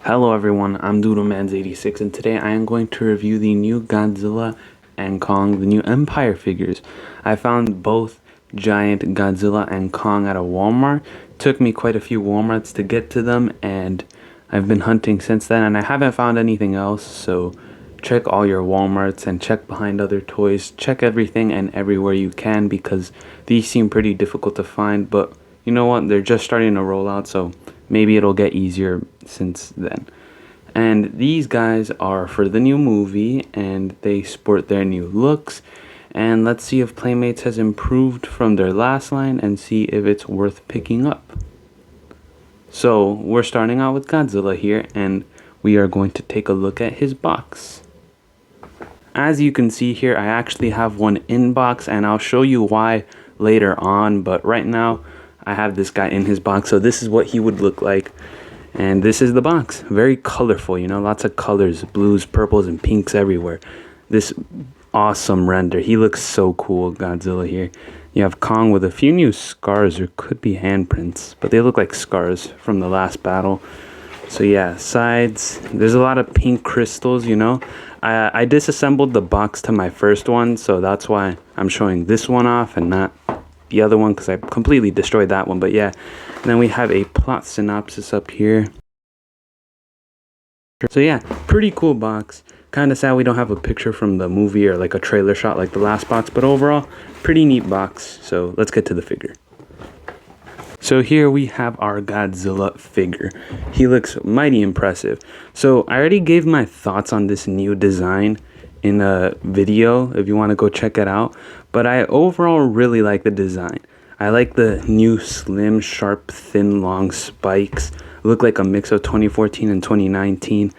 Hello everyone, I'm DoodleMans86 and today I am going to review the new Godzilla and Kong, the new Empire figures. I found both giant Godzilla and Kong at a Walmart. Took me quite a few Walmarts to get to them and I've been hunting since then and I haven't found anything else, so check all your Walmarts and check behind other toys. Check everything and everywhere you can because these seem pretty difficult to find, but you know what, they're just starting to roll out, so maybe it'll get easier since then. And these guys are for the new movie and they sport their new looks. And let's see if Playmates has improved from their last line and see if it's worth picking up. So we're starting out with Godzilla here and we are going to take a look at his box. As you can see here, I actually have one in box and I'll show you why later on, but right now I have this guy in his box, so this is what he would look like. And this is the box. Very colorful, you know, lots of colors, blues, purples, and pinks everywhere. This awesome render. He looks so cool, Godzilla here. You have Kong with a few new scars, or could be handprints, but they look like scars from the last battle. So yeah, sides. There's a lot of pink crystals, you know. I disassembled the box to my first one, so that's why I'm showing this one off and not the other one, because I completely destroyed that one. But yeah, and then we have a plot synopsis up here. So yeah, pretty cool box. Kind of sad we don't have a picture from the movie or like a trailer shot like the last box, but overall pretty neat box. So let's get to the figure. So here we have our Godzilla figure. He looks mighty impressive. So I already gave my thoughts on this new design in a video if you want to go check it out, but I overall really like the design. I like the new slim, sharp, thin, long spikes. Look like a mix of 2014 and 2019.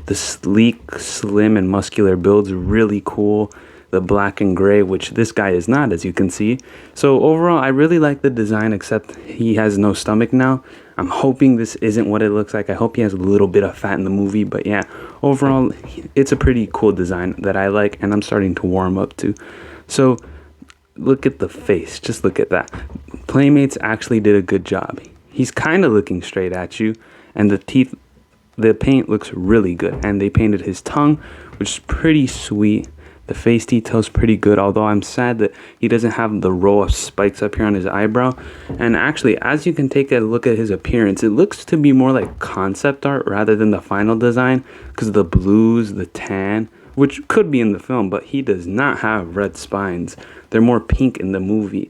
The sleek, slim, and muscular build's really cool. The black and gray, which this guy is not, as you can see. So overall, I really like the design, except he has no stomach now. I'm hoping this isn't what it looks like. I hope he has a little bit of fat in the movie, but yeah, overall, it's a pretty cool design that I like, and I'm starting to warm up to. So look at the face. Just look at that. Playmates actually did a good job. He's kind of looking straight at you, and the teeth, the paint looks really good, and they painted his tongue, which is pretty sweet. The face detail's pretty good, although I'm sad that he doesn't have the row of spikes up here on his eyebrow. And actually, as you can take a look at his appearance, it looks to be more like concept art rather than the final design, because of the blues, the tan, which could be in the film, but he does not have red spines. They're more pink in the movie.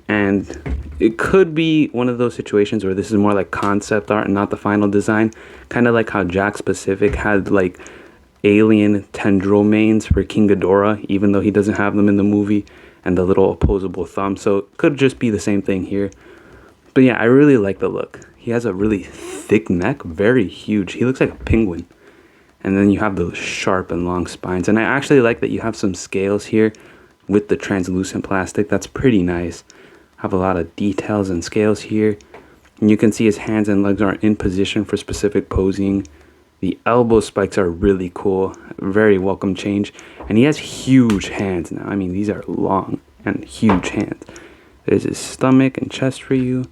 And it could be one of those situations where this is more like concept art and not the final design, kind of like how Jakks Pacific had like alien tendril manes for King Ghidorah, even though he doesn't have them in the movie, and the little opposable thumb. So it could just be the same thing here. But yeah, I really like the look. He has a really thick neck, very huge. He looks like a penguin. And then you have those sharp and long spines. And I actually like that you have some scales here with the translucent plastic. That's pretty nice. Have a lot of details and scales here. And you can see his hands and legs are in position for specific posing. The elbow spikes are really cool, very welcome change. And he has huge hands now. I mean, these are long and huge hands. There's his stomach and chest for you.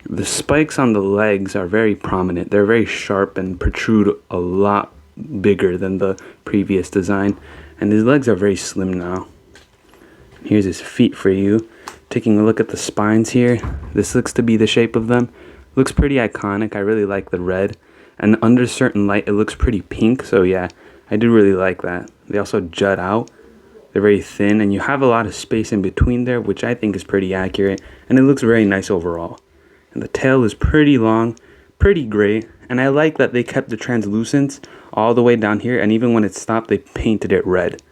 The spikes on the legs are very prominent. They're very sharp and protrude a lot bigger than the previous design. And his legs are very slim now. Here's his feet for you. Taking a look at the spines here. This looks to be the shape of them. Looks pretty iconic. I really like the red. And under certain light, it looks pretty pink. So yeah, I do really like that. They also jut out. They're very thin, and you have a lot of space in between there, which I think is pretty accurate. And it looks very nice overall. And the tail is pretty long, pretty great. And I like that they kept the translucence all the way down here. And even when it stopped, they painted it red.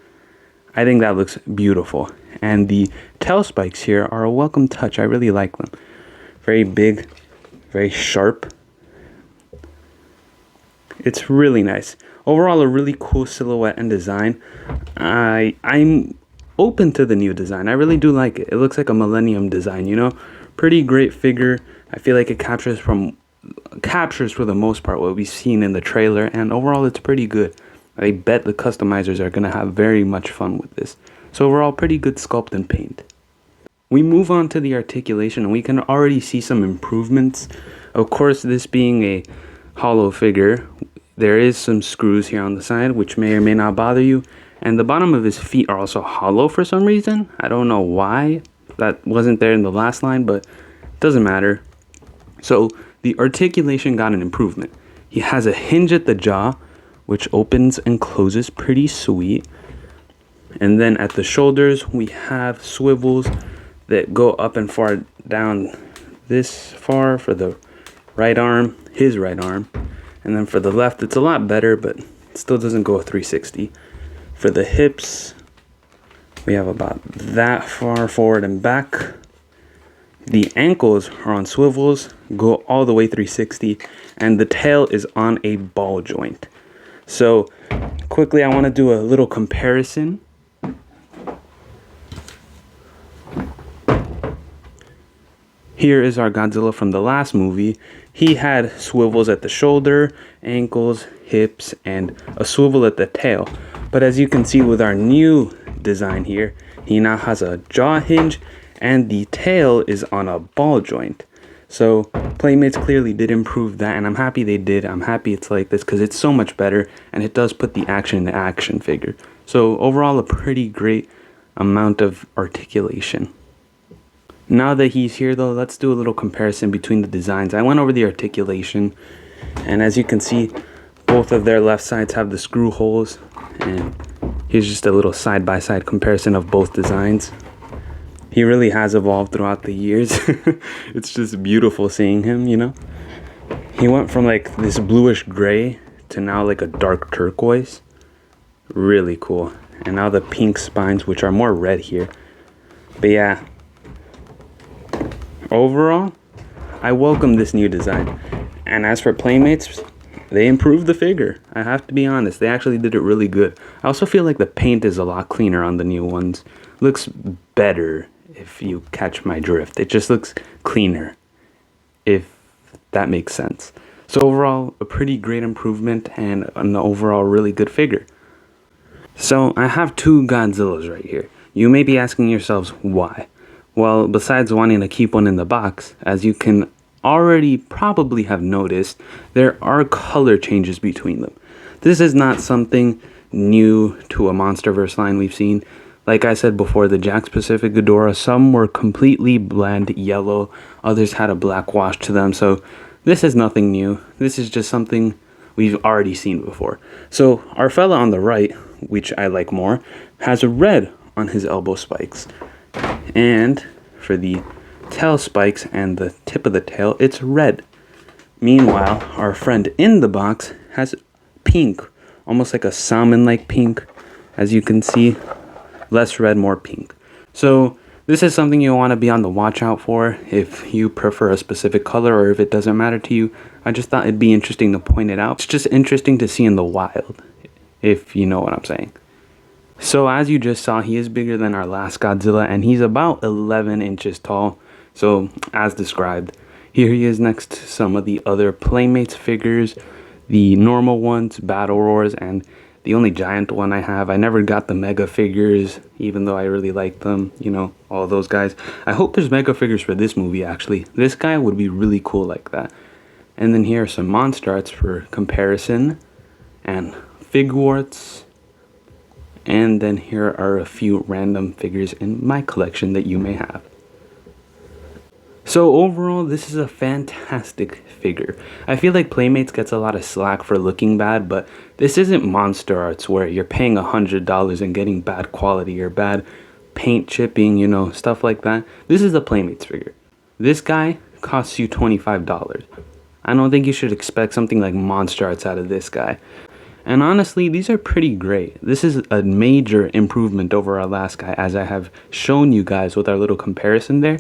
I think that looks beautiful. And the tail spikes here are a welcome touch. I really like them. Very big, very sharp. It's really nice. Overall, a really cool silhouette and design. I'm open to the new design. I really do like it. It looks like a Millennium design, you know? Pretty great figure. I feel like it captures for the most part what we've seen in the trailer, and overall it's pretty good. I bet the customizers are going to have very much fun with this. So overall, pretty good sculpt and paint. We move on to the articulation, and we can already see some improvements. Of course, this being a hollow figure, There is some screws here on the side, which may or may not bother you. And the bottom of his feet are also hollow for some reason. I don't know why. That wasn't there in the last line, but it doesn't matter. So the articulation got an improvement. He has a hinge at the jaw, which opens and closes pretty sweet. And then at the shoulders, we have swivels that go up and far down this far for the right arm, his right arm. And then for the left, it's a lot better, but it still doesn't go 360. For the hips, we have about that far forward and back. The ankles are on swivels, go all the way 360, and the tail is on a ball joint. So quickly, I want to do a little comparison. Here is our Godzilla from the last movie. He had swivels at the shoulder, ankles, hips, and a swivel at the tail. But as you can see with our new design here, he now has a jaw hinge and the tail is on a ball joint. So Playmates clearly did improve that, and I'm happy they did. I'm happy it's like this because it's so much better, and it does put the action in the action figure. So overall, a pretty great amount of articulation. Now that he's here though, let's do a little comparison between the designs. I went over the articulation, and as you can see, both of their left sides have the screw holes, and here's just a little side-by-side comparison of both designs. He really has evolved throughout the years. It's just beautiful seeing him, you know? He went from like this bluish gray to now like a dark turquoise. Really cool. And now the pink spines, which are more red here. But yeah, overall, I welcome this new design. And as for Playmates, they improved the figure. I have to be honest, they actually did it really good. I also feel like the paint is a lot cleaner on the new ones. Looks better, if you catch my drift. It just looks cleaner, if that makes sense. So overall, a pretty great improvement and an overall really good figure. So I have two Godzillas right here. You may be asking yourselves why. Well, besides wanting to keep one in the box, as you can already probably have noticed, there are color changes between them. This is not something new to a Monsterverse line we've seen. Like I said before, the Jakks Pacific Ghidorah, some were completely bland yellow, others had a black wash to them, so this is nothing new. This is just something we've already seen before. So our fella on the right, which I like more, has a red on his elbow spikes. And for the tail spikes and the tip of the tail, it's red. Meanwhile, our friend in the box has pink, almost like a salmon-like pink, as you can see. Less red, more pink. So this is something you'll want to be on the watch out for if you prefer a specific color or if it doesn't matter to you. I just thought it'd be interesting to point it out. It's just interesting to see in the wild, if you know what I'm saying. So as you just saw, he is bigger than our last Godzilla, and he's about 11 inches tall. So as described, here he is next to some of the other Playmates figures, the normal ones, Battle Roars, and the only giant one I have. I never got the mega figures, even though I really like them, you know, all those guys. I hope there's mega figures for this movie, actually. This guy would be really cool like that. And then here are some monster arts for comparison, and figwarts. And then here are a few random figures in my collection that you may have. So overall, this is a fantastic figure. I feel like Playmates gets a lot of slack for looking bad, but this isn't Monster Arts where you're paying $100 and getting bad quality or bad paint chipping, you know, stuff like that. This is a Playmates figure. This guy costs you $25. I don't think you should expect something like Monster Arts out of this guy. And honestly, these are pretty great. This is a major improvement over our last guy, as I have shown you guys with our little comparison there.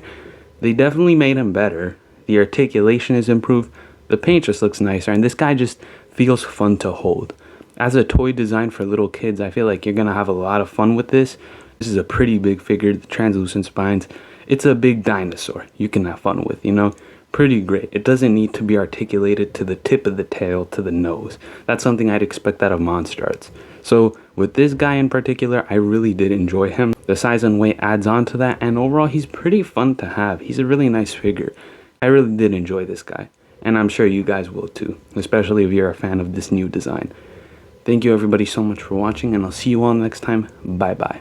They definitely made him better. The articulation is improved. The paint just looks nicer. And this guy just feels fun to hold. As a toy design for little kids, I feel like you're going to have a lot of fun with this. This is a pretty big figure. The translucent spines. It's a big dinosaur you can have fun with, you know. Pretty great. It doesn't need to be articulated to the tip of the tail to the nose. That's something I'd expect out of Monster Arts. So with this guy in particular, I really did enjoy him. The size and weight adds on to that, and overall he's pretty fun to have. He's a really nice figure. I really did enjoy this guy. and I'm sure you guys will too, especially if you're a fan of this new design. Thank you everybody so much for watching, and I'll see you all next time. Bye bye.